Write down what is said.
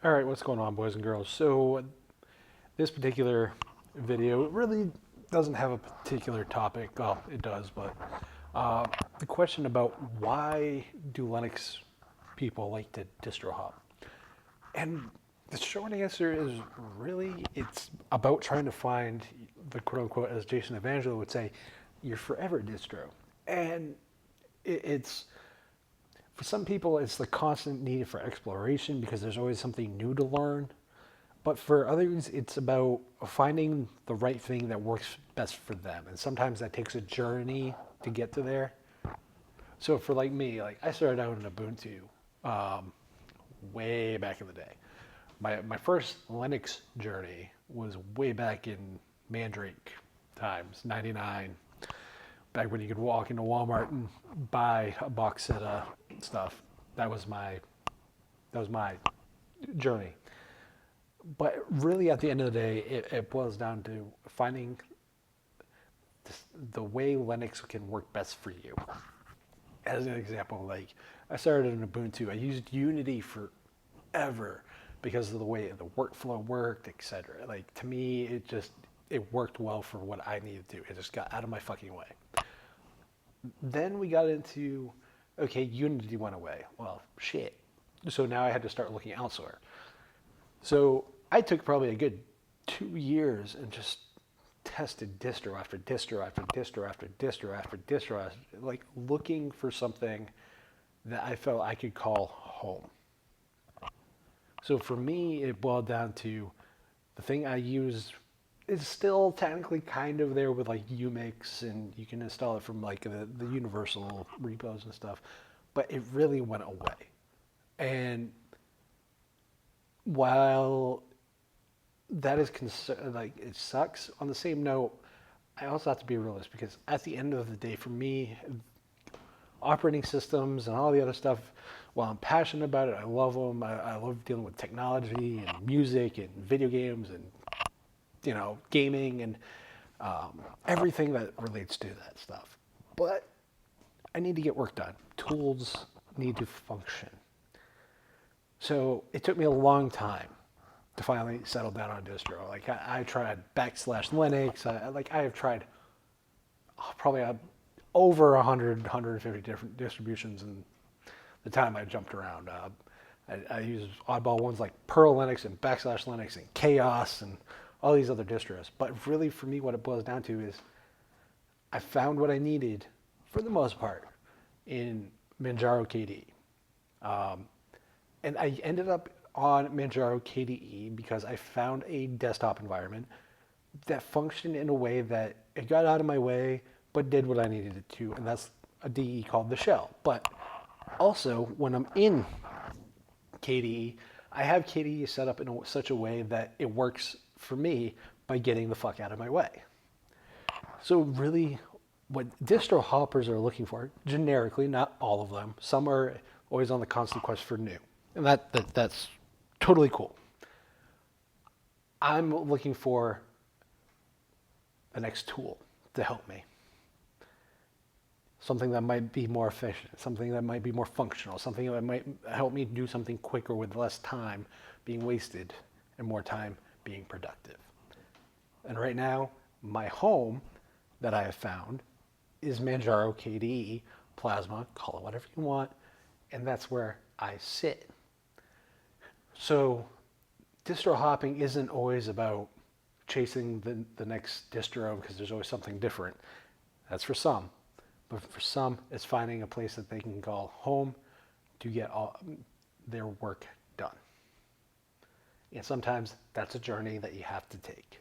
All right, what's going on, boys and girls? So, this particular video really doesn't have a particular topic. Well, it does, but uh, the question about why do Linux people like to distro hop? And the short answer is really it's about trying to find the quote unquote, as Jason Evangelo would say, your forever distro. And it's for some people, it's the constant need for exploration because there's always something new to learn. But for others, it's about finding the right thing that works best for them. And sometimes that takes a journey to get to there. So for like me, like I started out in Ubuntu way back in the day. My first Linux journey was way back in Mandrake times, 99, back when you could walk into Walmart and buy a box set of stuff. That was my journey. But really, at the end of the day, it boils down to finding the way Linux can work best for you. As an example, like I started in Ubuntu, I used Unity forever because of the way the workflow worked, etc. Like to me, it worked well for what I needed to do. It just got out of my fucking way. Then we got into okay, Unity went away. Well, shit. So now I had to start looking elsewhere. So I took probably a good 2 years and just tested distro after distro after distro after distro after distro, like looking for something that I felt I could call home. So for me, it boiled down to the thing I use is still technically kind of there with like Umix, and you can install it from like the universal repos and stuff, but it really went away. And while that is like it sucks. On the same note, I also have to be realist because at the end of the day, for me, operating systems and all the other stuff, while I'm passionate about it, I love them. I love dealing with technology and music and video games and gaming and everything that relates to that stuff. But I need to get work done. Tools need to function. So it took me a long time to finally settle down on distro. Like I tried backslash Linux. I have tried probably over 100, 150 different distributions in the time I jumped around. I use oddball ones like Perl Linux and backslash Linux and Chaos and all these other distros. But really, for me, what it boils down to is I found what I needed for the most part in Manjaro KDE. And I ended up on Manjaro KDE because I found a desktop environment that functioned in a way that it got out of my way, but did what I needed it to, and that's a DE called the shell. But also, when I'm in KDE, I have KDE set up in such a way that it works for me by getting the fuck out of my way. So really, what distro hoppers are looking for, generically, not all of them, some are always on the constant quest for new, and that's totally cool. I'm looking for the next tool to help me. Something that might be more efficient, something that might be more functional, something that might help me do something quicker with less time being wasted and more time being productive. And right now, my home that I have found is Manjaro KDE, Plasma, call it whatever you want, and that's where I sit. So distro hopping isn't always about chasing the next distro because there's always something different. That's for some. But for some, it's finding a place that they can call home to get all their work done. And sometimes that's a journey that you have to take.